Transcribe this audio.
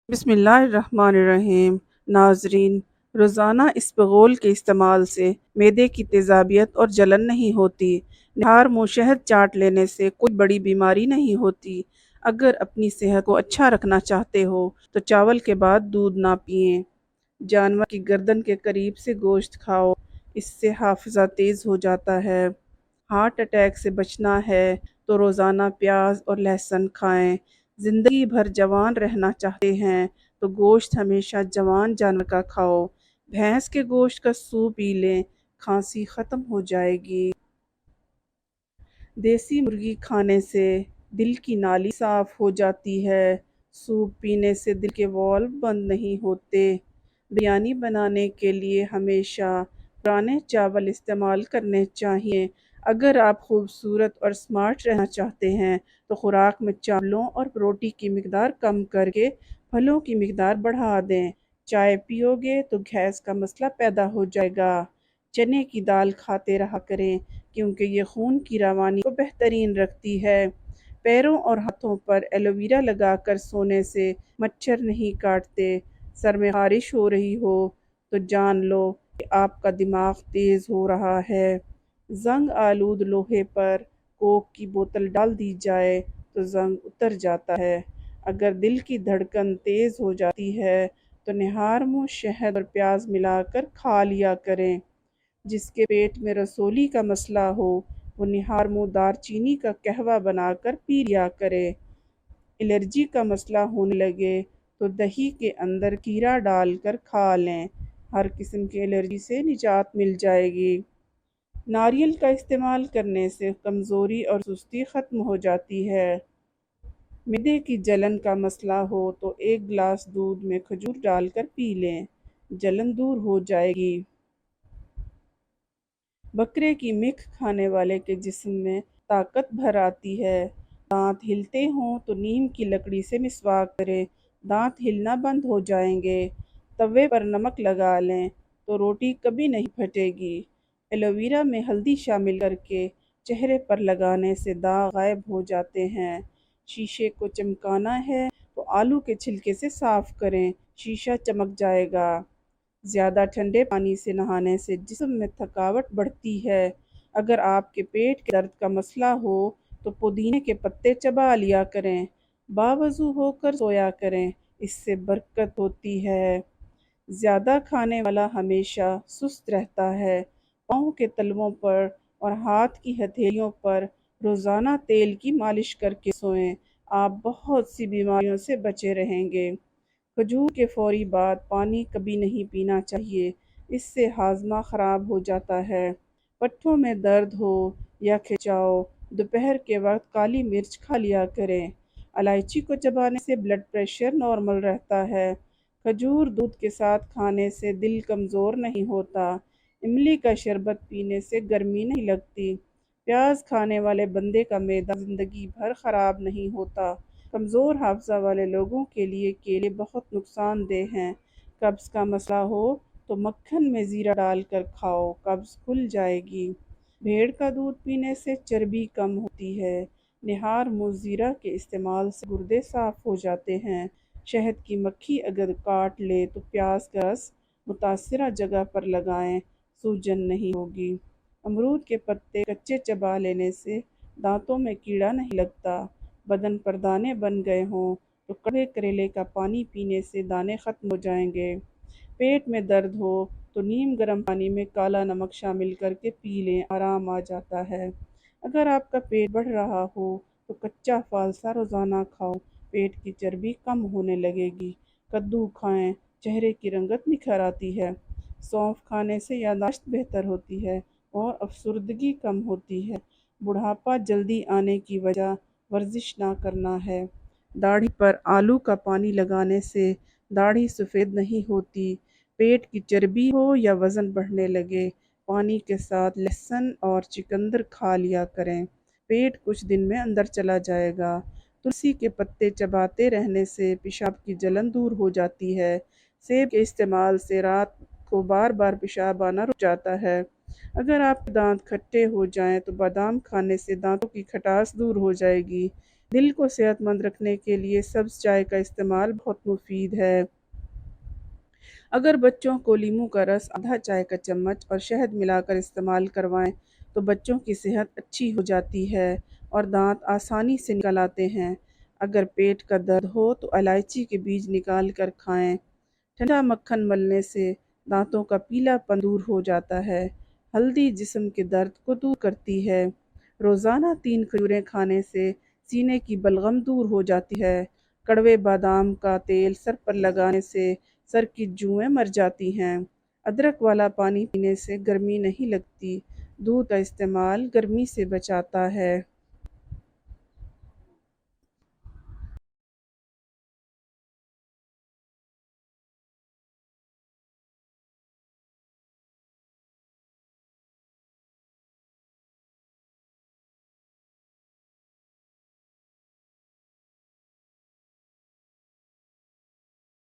बिस्मिल्लाहिर्रहमानिर्रहीम। नाज़रीन, रोज़ाना इसबगोल के इस्तेमाल से मैदे की तेज़ाबियत और जलन नहीं होती। निहार मुँह शहद चाट लेने से कोई बड़ी बीमारी नहीं होती। अगर अपनी सेहत को अच्छा रखना चाहते हो तो चावल के बाद दूध ना पिएं। जानवर की गर्दन के करीब से गोश्त खाओ, इससे हाफिज़ा तेज़ हो जाता है। हार्ट अटैक से बचना है तो रोज़ाना प्याज और लहसुन खाएं। ज़िंदगी भर जवान रहना चाहते हैं तो गोश्त हमेशा जवान जानवर का खाओ। भैंस के गोश्त का सूप पी लें, खांसी ख़त्म हो जाएगी। देसी मुर्गी खाने से दिल की नाली साफ़ हो जाती है। सूप पीने से दिल के वाल्व बंद नहीं होते। बिरयानी बनाने के लिए हमेशा पुराने चावल इस्तेमाल करने चाहिए। अगर आप खूबसूरत और स्मार्ट रहना चाहते हैं तो खुराक में चावलों और रोटी की मिकदार कम करके फलों की मिकदार बढ़ा दें। चाय पियोगे तो गैस का मसला पैदा हो जाएगा। चने की दाल खाते रहा करें क्योंकि ये खून की रवानी को बेहतरीन रखती है। पैरों और हाथों पर एलोवेरा लगाकर सोने से मच्छर नहीं काटते। सर में खारिश हो रही हो तो जान लो कि आपका दिमाग तेज़ हो रहा है। जंग आलूद लोहे पर कोक की बोतल डाल दी जाए तो जंग उतर जाता है। अगर दिल की धड़कन तेज़ हो जाती है तो निहार मुँह शहद और प्याज मिलाकर खा लिया करें। जिसके पेट में रसोली का मसला हो वो निहार मुँह दारचीनी का कहवा बनाकर पी लिया करे। एलर्जी का मसला होने लगे तो दही के अंदर कीड़ा डालकर खा लें, हर किस्म की एलर्जी से निजात मिल जाएगी। नारियल का इस्तेमाल करने से कमज़ोरी और सुस्ती ख़त्म हो जाती है। मिर्दे की जलन का मसला हो तो एक गिलास दूध में खजूर डालकर पी लें, जलन दूर हो जाएगी। बकरे की मिख खाने वाले के जिस्म में ताकत भर आती है। दांत हिलते हों तो नीम की लकड़ी से मिसवाक करें, दांत हिलना बंद हो जाएंगे। तवे पर नमक लगा लें तो रोटी कभी नहीं फटेगी। एलोवेरा में हल्दी शामिल करके चेहरे पर लगाने से दाग गायब हो जाते हैं। शीशे को चमकाना है तो आलू के छिलके से साफ करें, शीशा चमक जाएगा। ज़्यादा ठंडे पानी से नहाने से जिस्म में थकावट बढ़ती है। अगर आपके पेट के दर्द का मसला हो तो पुदीने के पत्ते चबा लिया करें, बावजू होकर सोया करें, इससे बरकत होती है। ज़्यादा खाने वाला हमेशा सुस्त रहता है। पाँव के तलवों पर और हाथ की हथेलियों पर रोज़ाना तेल की मालिश करके सोएं, आप बहुत सी बीमारियों से बचे रहेंगे। खजूर के फौरी बाद पानी कभी नहीं पीना चाहिए, इससे हाजमा ख़राब हो जाता है। पट्ठों में दर्द हो या खिंचाव, दोपहर के वक्त काली मिर्च खा लिया करें। इलायची को चबाने से ब्लड प्रेशर नॉर्मल रहता है। खजूर दूध के साथ खाने से दिल कमज़ोर नहीं होता। इमली का शरबत पीने से गर्मी नहीं लगती। प्याज खाने वाले बंदे का मैदा ज़िंदगी भर ख़राब नहीं होता। कमज़ोर हाफ़ज़ा वाले लोगों के लिए केले बहुत नुकसानदेह हैं। कब्ज़ का मसला हो तो मक्खन में ज़ीरा डालकर खाओ, कब्ज़ खुल जाएगी। भेड़ का दूध पीने से चर्बी कम होती है। निहार मुँह ज़ीरा के इस्तेमाल से गुर्दे साफ़ हो जाते हैं। शहद की मक्खी अगर काट ले तो प्याज का रस मुतासिरा जगह पर लगाएं, सूजन नहीं होगी। अमरूद के पत्ते कच्चे चबा लेने से दांतों में कीड़ा नहीं लगता। बदन पर दाने बन गए हों तो कड़वे करेले का पानी पीने से दाने ख़त्म हो जाएंगे। पेट में दर्द हो तो नीम गर्म पानी में काला नमक शामिल करके पी लें, आराम आ जाता है। अगर आपका पेट बढ़ रहा हो तो कच्चा फालसा रोज़ाना खाओ, पेट की चर्बी कम होने लगेगी। कद्दू खाएं, चेहरे की रंगत निखर आती है। सौंफ खाने से याददाश्त बेहतर होती है और अफसर्दगी कम होती है। बुढ़ापा जल्दी आने की वजह वर्जिश ना करना है। दाढ़ी पर आलू का पानी लगाने से दाढ़ी सफ़ेद नहीं होती। पेट की चर्बी हो या वज़न बढ़ने लगे, पानी के साथ लहसुन और चुकंदर खा लिया करें, पेट कुछ दिन में अंदर चला जाएगा। तुलसी के पत्ते चबाते रहने से पेशाब की जलन दूर हो जाती है। सेब के इस्तेमाल से रात को बार बार पेशाब आना रुक जाता है। अगर आपके दांत खट्टे हो जाएं तो बादाम खाने से दांतों की खटास दूर हो जाएगी। دل کو صحت مند رکھنے کے لیے سبز چائے کا استعمال بہت مفید ہے۔ اگر بچوں کو لیموں کا رس آدھا چائے کا چمچ اور شہد ملا کر استعمال کروائیں تو بچوں کی صحت اچھی ہو جاتی ہے اور دانت آسانی سے نکل آتے ہیں۔ اگر پیٹ کا درد ہو تو الائچی کے بیج نکال کر کھائیں۔ ٹھنڈا مکھن ملنے سے دانتوں کا پیلا پن دور ہو جاتا ہے۔ ہلدی جسم کے درد کو دور کرتی ہے۔ روزانہ 3 کھجوریں کھانے سے سینے کی بلغم دور ہو جاتی ہے۔ کڑوے بادام کا تیل سر پر لگانے سے سر کی جوئیں مر جاتی ہیں۔ ادرک والا پانی پینے سے گرمی نہیں لگتی۔ دودھ کا استعمال گرمی سے بچاتا ہے۔